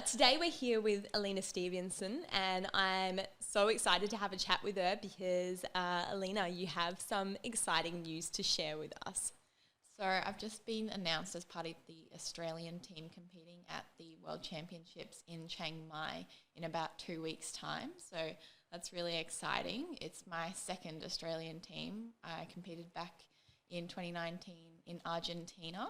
Today we're here with Elena Stephenson, and I'm so excited to have a chat with her because, Elena, you have some exciting news to share with us. So I've just been announced as part of the Australian team competing at the World Championships in Chiang Mai in about 2 weeks' time. So that's really exciting. It's my second Australian team. I competed back in 2019 in Argentina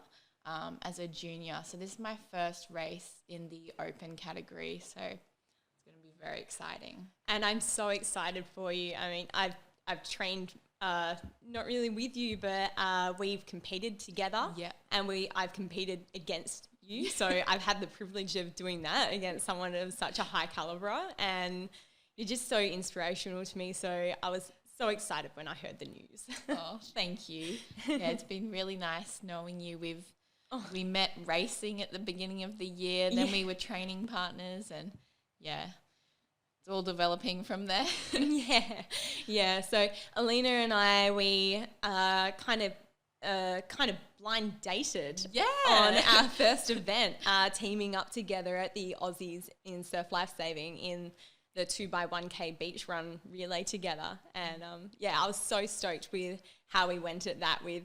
as a junior. So this is my first race in the open category. So it's going to be very exciting. And I'm so excited for you. I mean, I've trained not really with you, but we've competed together. Yeah. And I've competed against you. So I've had the privilege of doing that against someone of such a high caliber, and you're just so inspirational to me. So I was so excited when I heard the news. Oh, thank you. Yeah, it's been really nice knowing you. We met racing at the beginning of the year, then we were training partners, and it's all developing from there. Yeah. So Elena and I, we kind of blind dated on our first event, teaming up together at the Aussies in Surf Lifesaving in the 2x1K beach run relay together. And I was so stoked with how we went at that with,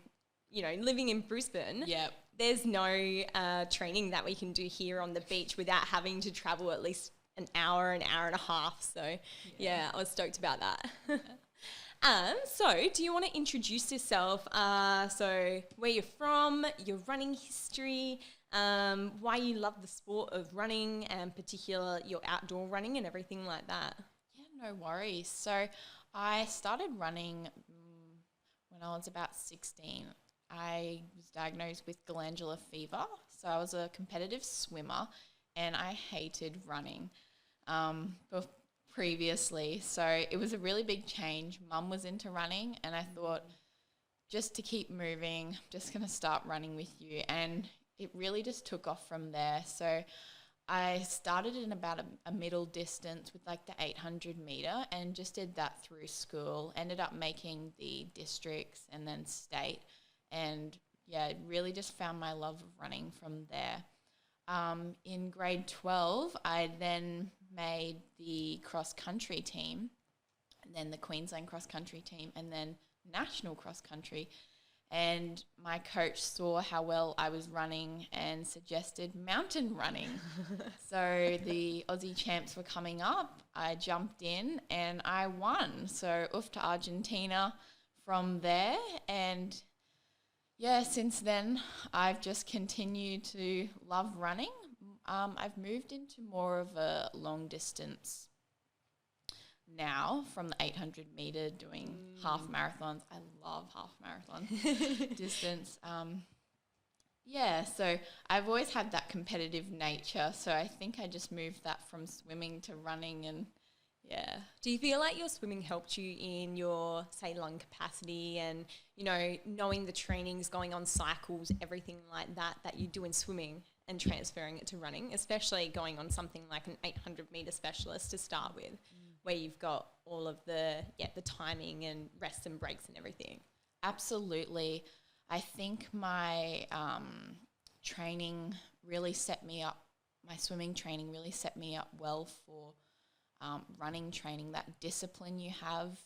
living in Brisbane. Yep. There's no training that we can do here on the beach without having to travel at least an hour and a half. So, I was stoked about that. So do you want to introduce yourself? So where you're from, your running history, why you love the sport of running, and particular your outdoor running and everything like that? Yeah, no worries. So I started running when I was about 16. I was diagnosed with glandular fever, so I was a competitive swimmer, and I hated running previously. So it was a really big change. Mum was into running, and I thought, just to keep moving, I'm just going to start running with you. And it really just took off from there. So I started in about a middle distance with like the 800 metre and just did that through school. Ended up making the districts and then state. And really just found my love of running from there. In grade 12, I then made the cross-country team, and then the Queensland cross-country team, and then national cross-country. And my coach saw how well I was running and suggested mountain running. So the Aussie champs were coming up. I jumped in and I won. So off to Argentina from there. And since then, I've just continued to love running. I've moved into more of a long distance now from the 800 metre, doing half marathons. I love half marathon distance. So I've always had that competitive nature. So I think I just moved that from swimming to running, and Do you feel like your swimming helped you in your, say, lung capacity and, knowing the trainings, going on cycles, everything like that you do in swimming and transferring it to running, especially going on something like an 800 metre specialist to start with, where you've got all of the timing and rests and breaks and everything? Absolutely. I think my training really set me up, my swimming training really set me up well for running training, that discipline you have.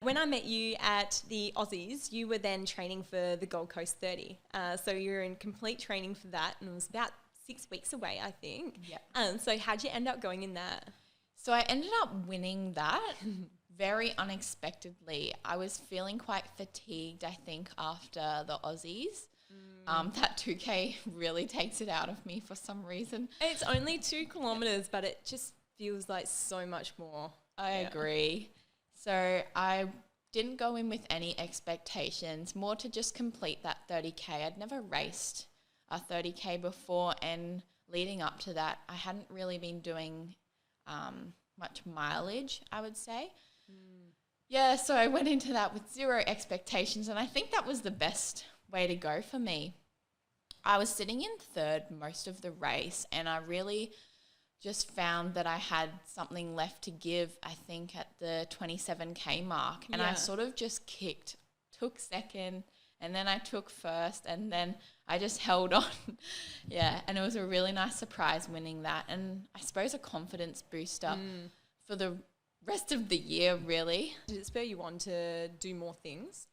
When I met you at the Aussies, you were then training for the Gold Coast 30. So you were in complete training for that, and it was about 6 weeks away, I think. Yeah. So how'd you end up going in that? So I ended up winning that very unexpectedly. I was feeling quite fatigued, I think, after the Aussies. That 2K really takes it out of me for some reason. It's only 2 kilometres, but it just feels like so much more. I agree. So I didn't go in with any expectations, more to just complete that 30K. I'd never raced a 30K before, and leading up to that, I hadn't really been doing much mileage, I would say. So I went into that with zero expectations, and I think that was the best way to go for me. I was sitting in third most of the race, and I really just found that I had something left to give, I think, at the 27K mark. And I sort of just took second, and then I took first, and then I just held on. Yeah, and it was a really nice surprise winning that, and I suppose a confidence booster for the rest of the year, really. Did it spur you on to do more things?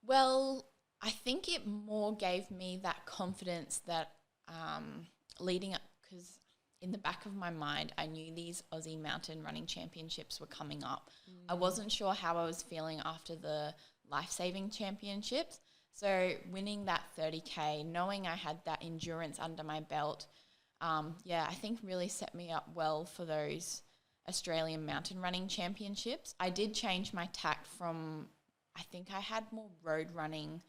Well, I think it more gave me that confidence that leading up, because in the back of my mind, I knew these Aussie mountain running championships were coming up. I wasn't sure how I was feeling after the life-saving championships. So winning that 30K, knowing I had that endurance under my belt, I think really set me up well for those Australian mountain running championships. I did change my tack from, I think I had more road running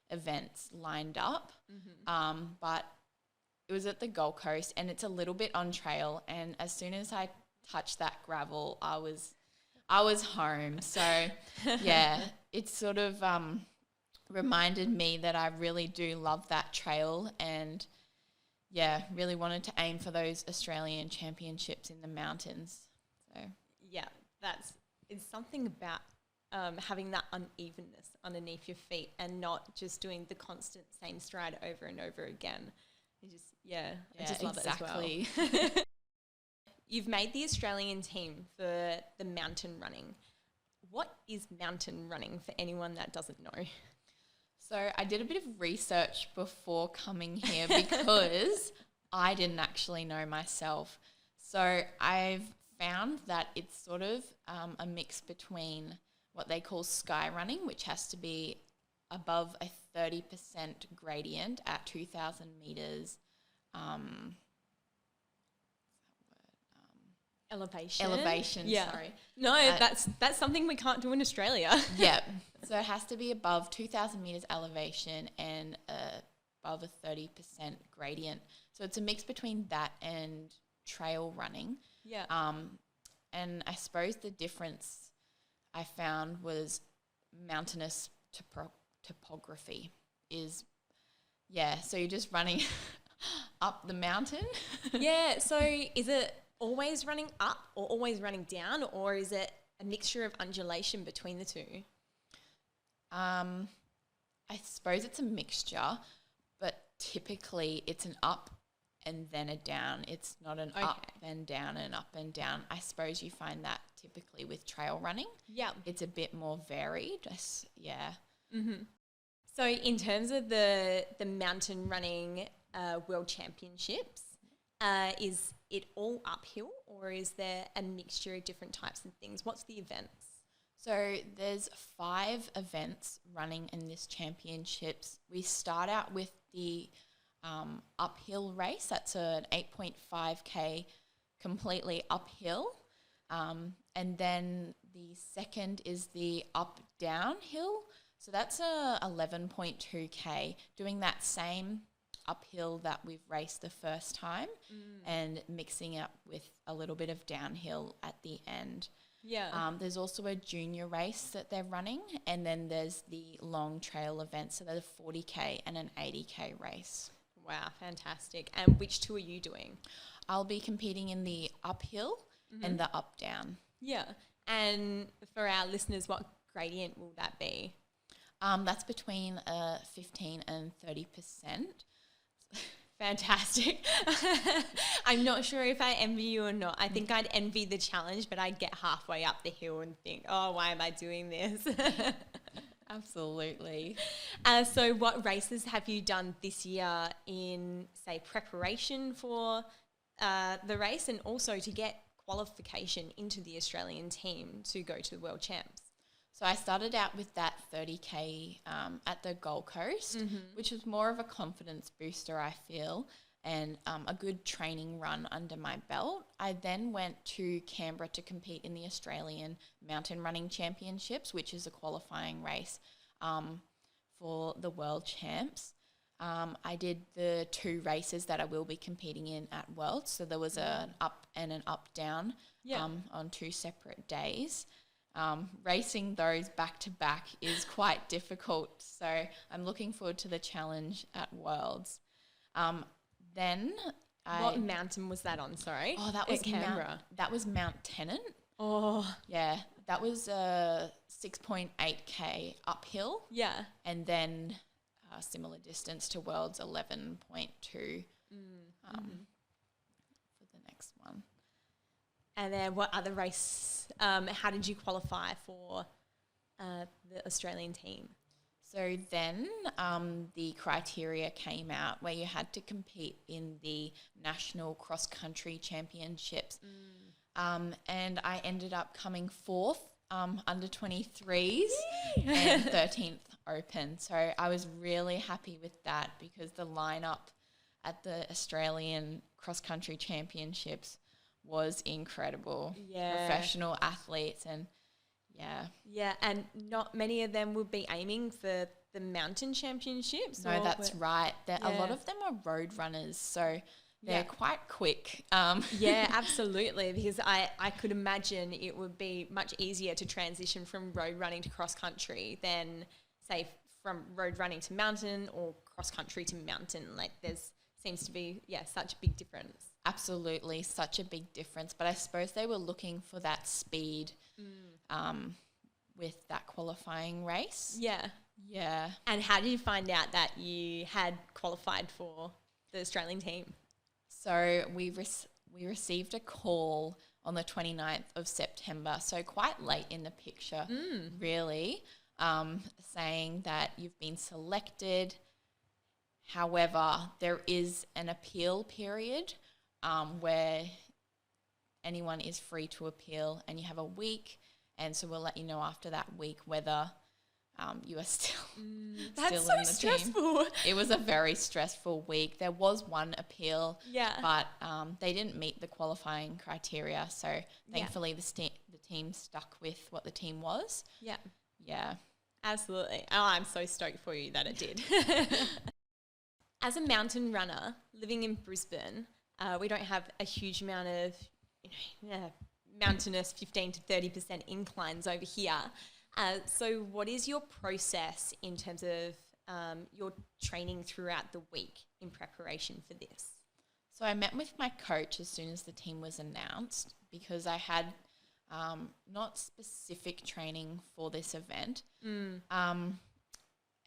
events lined up, but it was at the Gold Coast, and it's a little bit on trail, and as soon as I touched that gravel, I was home. So yeah, it sort of reminded me that I really do love that trail, and yeah, really wanted to aim for those Australian championships in the mountains. So yeah, it's something about having that unevenness underneath your feet and not just doing the constant same stride over and over again. I just love exactly. it as well. You've made the Australian team for the mountain running. What is mountain running for anyone that doesn't know? So I did a bit of research before coming here because I didn't actually know myself. So I've found that it's sort of a mix between what they call sky running, which has to be above a 30% gradient at 2,000 meters. Elevation, yeah. sorry. No, that's something we can't do in Australia. Yeah. So it has to be above 2,000 meters elevation and above a 30% gradient. So it's a mix between that and trail running. Yeah. And I suppose the difference I found was mountainous topography is, so you're just running up the mountain. Yeah, so is it always running up or always running down, or is it a mixture of undulation between the two? I suppose it's a mixture, but typically it's an up and then a down. It's not an up and down and up and down. I suppose you find that typically with trail running. Yeah. It's a bit more varied. Mm-hmm. So in terms of the mountain running world championships, is it all uphill, or is there a mixture of different types of things? What's the events? So there's 5 events running in this championships. We start out with the uphill race. That's an 8.5K completely uphill. And then the second is the up-down hill. So that's a 11.2K, doing that same uphill that we've raced the first time and mixing up with a little bit of downhill at the end. Yeah. There's also a junior race that they're running, and then there's the long trail event. So there's a 40K and an 80K race. Wow, fantastic. And which two are you doing? I'll be competing in the uphill and the up-down. Yeah. And for our listeners, what gradient will that be? That's between 15 and 30%. Fantastic. I'm not sure if I envy you or not. I think I'd envy the challenge, but I'd get halfway up the hill and think, oh, why am I doing this? Absolutely. So what races have you done this year in, say, preparation for the race, and also to get qualification into the Australian team to go to the World Champs? So I started out with that 30K at the Gold Coast, which was more of a confidence booster, I feel, and a good training run under my belt. I then went to Canberra to compete in the Australian Mountain Running Championships, which is a qualifying race for the World Champs. I did the 2 races that I will be competing in at Worlds. So there was an up and an up-down on 2 separate days. Racing those back to back is quite difficult, so I'm looking forward to the challenge at Worlds. What mountain was that on? Sorry. Oh, that was Canberra. That was Mount Tennant. Oh, yeah, That was a 6.8K uphill. Yeah. And then a similar distance to Worlds, 11.2 for the next one. And then what other race, how did you qualify for the Australian team? So then the criteria came out where you had to compete in the National Cross Country Championships. And I ended up coming fourth under 23s and 13th open. So I was really happy with that because the lineup at the Australian Cross Country Championships was incredible. Yeah. Professional athletes and Yeah, and not many of them would be aiming for the mountain championships. No, that's right. A lot of them are road runners, so they're quite quick. Yeah, absolutely, because I could imagine it would be much easier to transition from road running to cross country than, say, from road running to mountain or cross country to mountain. Like there's seems to be, such a big difference. Absolutely, such a big difference. But I suppose they were looking for that speed with that qualifying race. Yeah. Yeah. And how did you find out that you had qualified for the Australian team? So we received a call on the 29th of September, so quite late in the picture, really, saying that you've been selected. However, there is an appeal period where anyone is free to appeal, and you have a week, and so we'll let you know after that week whether you are still That's still in the so stressful. team. It was a very stressful week. There was one appeal, but they didn't meet the qualifying criteria, so thankfully the team stuck with what the team was. Yeah. Absolutely. Oh, I'm so stoked for you that it did. As a mountain runner living in Brisbane, we don't have a huge amount of mountainous 15 to 30% inclines over here. So what is your process in terms of your training throughout the week in preparation for this? So I met with my coach as soon as the team was announced because I had not specific training for this event.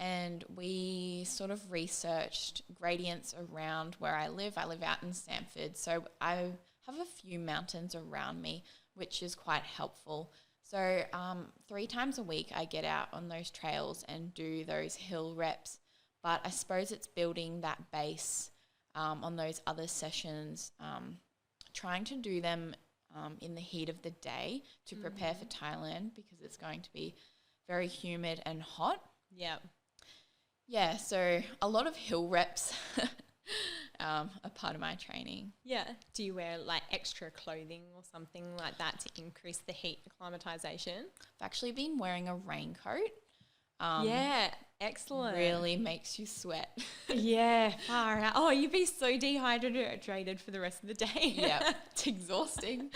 And we sort of researched gradients around where I live. I live out in Sanford, so I have a few mountains around me, which is quite helpful. So 3 times a week I get out on those trails and do those hill reps. But I suppose it's building that base on those other sessions, trying to do them in the heat of the day to prepare for Thailand because it's going to be very humid and hot. Yeah, so a lot of hill reps are part of my training. Yeah. Do you wear like extra clothing or something like that to increase the heat acclimatization? I've actually been wearing a raincoat. Excellent. Really makes you sweat. Far out. Oh, you'd be so dehydrated for the rest of the day. Yeah, it's exhausting.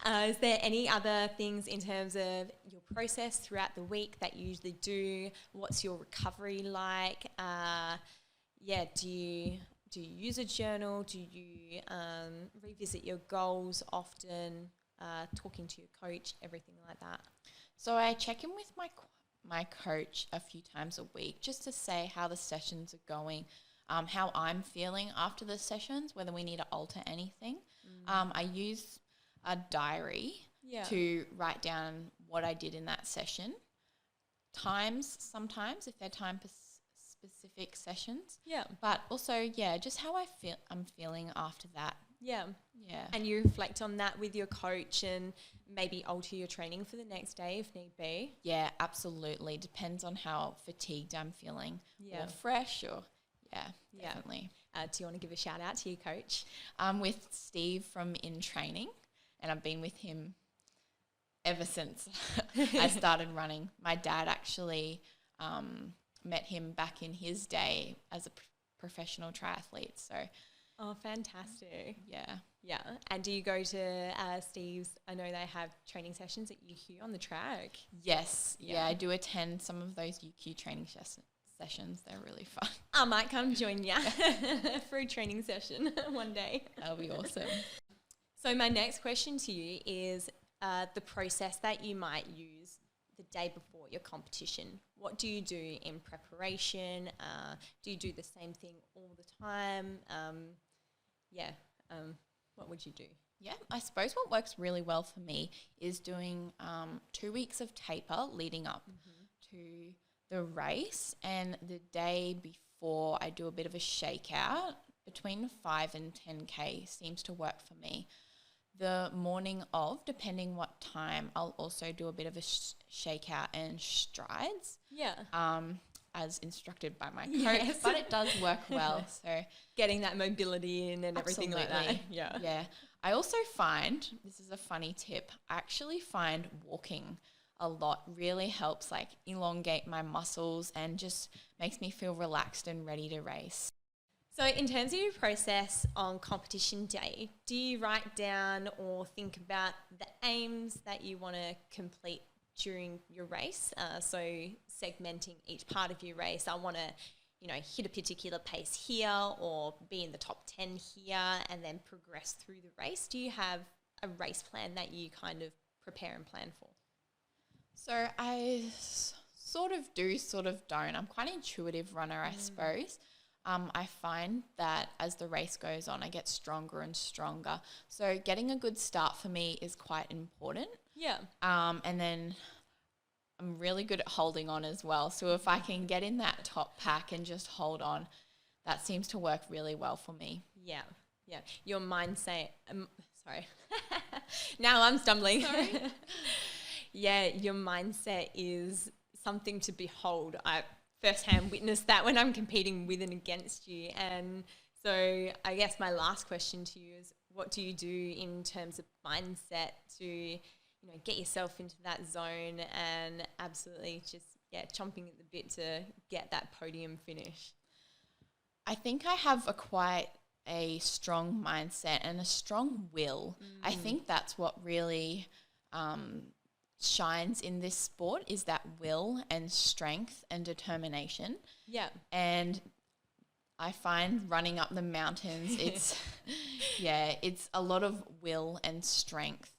Is there any other things in terms of your process throughout the week that you usually do? What's your recovery like? Do you use a journal? Do you revisit your goals often? Talking to your coach, everything like that? So I check in with my coach a few times a week just to say how the sessions are going, how I'm feeling after the sessions, whether we need to alter anything. I use a diary to write down what I did in that session. Times sometimes if they're time-specific sessions. But also, just how I'm feeling after that. Yeah. And you reflect on that with your coach and maybe alter your training for the next day if need be? Yeah, absolutely. Depends on how fatigued I'm feeling or fresh or, definitely. Do you want to give a shout out to your coach? I'm with Steve from In Training, and I've been with him ever since I started running. My dad actually met him back in his day as a professional triathlete, so... Oh, fantastic. Yeah. And do you go to Steve's? I know they have training sessions at UQ on the track. Yes. Yeah, I do attend some of those UQ training sessions. They're really fun. I might come join you for a training session one day. That'll be awesome. So my next question to you is, the process that you might use the day before your competition. What do you do in preparation? Do you do the same thing all the time? What would you do? Yeah, I suppose what works really well for me is doing 2 weeks of taper leading up to the race, and the day before I do a bit of a shakeout. Between 5 and 10K seems to work for me. The morning of, depending what time, I'll also do a bit of a shakeout and strides. Yeah. As instructed by my coach, but it does work well. So getting that mobility in and everything like that. Yeah. Yeah. I also find, this is a funny tip, I actually find walking a lot really helps like elongate my muscles and just makes me feel relaxed and ready to race. So in terms of your process on competition day, do you write down or think about the aims that you want to complete during your race? So segmenting each part of your race, I want to, hit a particular pace here or be in the top 10 here and then progress through the race. Do you have a race plan that you kind of prepare and plan for? So I sort of do, sort of don't. I'm quite an intuitive runner, I suppose. I find that as the race goes on, I get stronger and stronger. So getting a good start for me is quite important. Yeah. And then I'm really good at holding on as well. So if I can get in that top pack and just hold on, that seems to work really well for me. Yeah. Yeah. Your mindset, sorry. Now I'm stumbling. Sorry. Yeah, your mindset is something to behold. I firsthand witnessed that when I'm competing with and against you. And so I guess my last question to you is, what do you do in terms of mindset to, get yourself into that zone and absolutely just, chomping at the bit to get that podium finish? I think I have quite a strong mindset and a strong will. I think that's what really shines in this sport, is that will and strength and determination. Yeah. And I find running up the mountains, it's a lot of will and strength.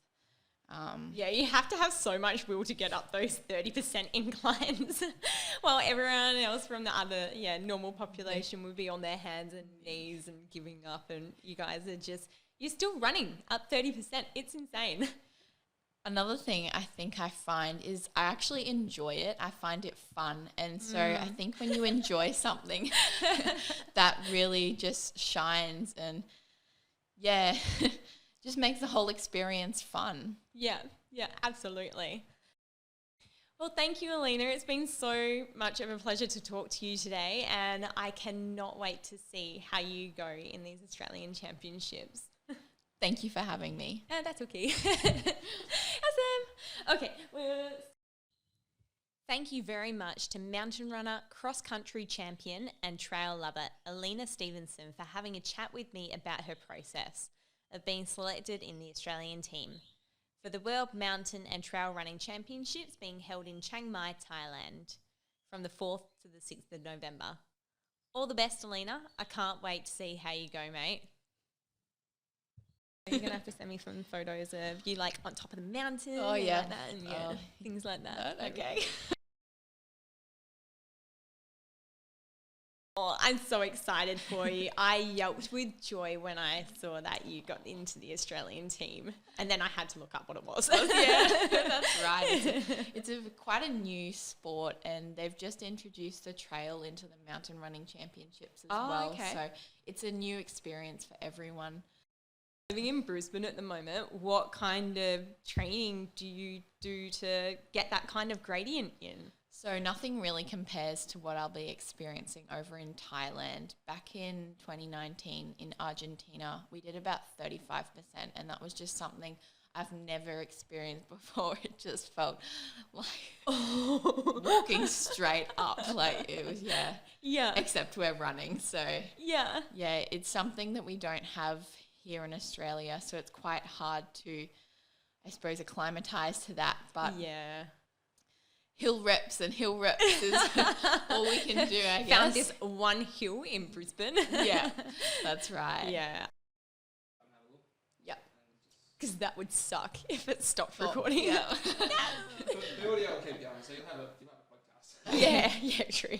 You have to have so much will to get up those 30% inclines while everyone else from the other normal population would be on their hands and knees and giving up, and you guys are you're still running up 30%. It's insane. Another thing I think I find is I actually enjoy it. I find it fun. And so I think when you enjoy something, that really just shines and, just makes the whole experience fun. Yeah, absolutely. Well, thank you, Elena. It's been so much of a pleasure to talk to you today, and I cannot wait to see how you go in these Australian Championships. Thank you for having me. That's okay. Awesome. Okay. Thank you very much to mountain runner, cross-country champion and trail lover Elena Stephenson for having a chat with me about her process of being selected in the Australian team for the World Mountain and Trail Running Championships being held in Chiang Mai, Thailand from the 4th to the 6th of November. All the best, Elena. I can't wait to see how you go, mate. You're going to have to send me some photos of you on top of the mountain. Oh, yeah. Like that, and things like that. Okay. Oh, I'm so excited for you. I yelped with joy when I saw that you got into the Australian team, and then I had to look up what it was. Yeah, that's right. It's quite a new sport, and they've just introduced the trail into the mountain running championships as well. Okay. So it's a new experience for everyone. Living in Brisbane at the moment, what kind of training do you do to get that kind of gradient in? So nothing really compares to what I'll be experiencing over in Thailand. Back in 2019 in Argentina, we did about 35%, and that was just something I've never experienced before. It just felt like walking straight up. Like it was, except we're running. So it's something that we don't have here in Australia. So it's quite hard to, I suppose, acclimatise to that. But hill reps is all we can do, I guess. Found this one hill in Brisbane. Yeah, that's right. Yeah. Yep. because that would suck if it stopped recording. Yeah. The audio will keep going, so you'll have a podcast. Yeah, true.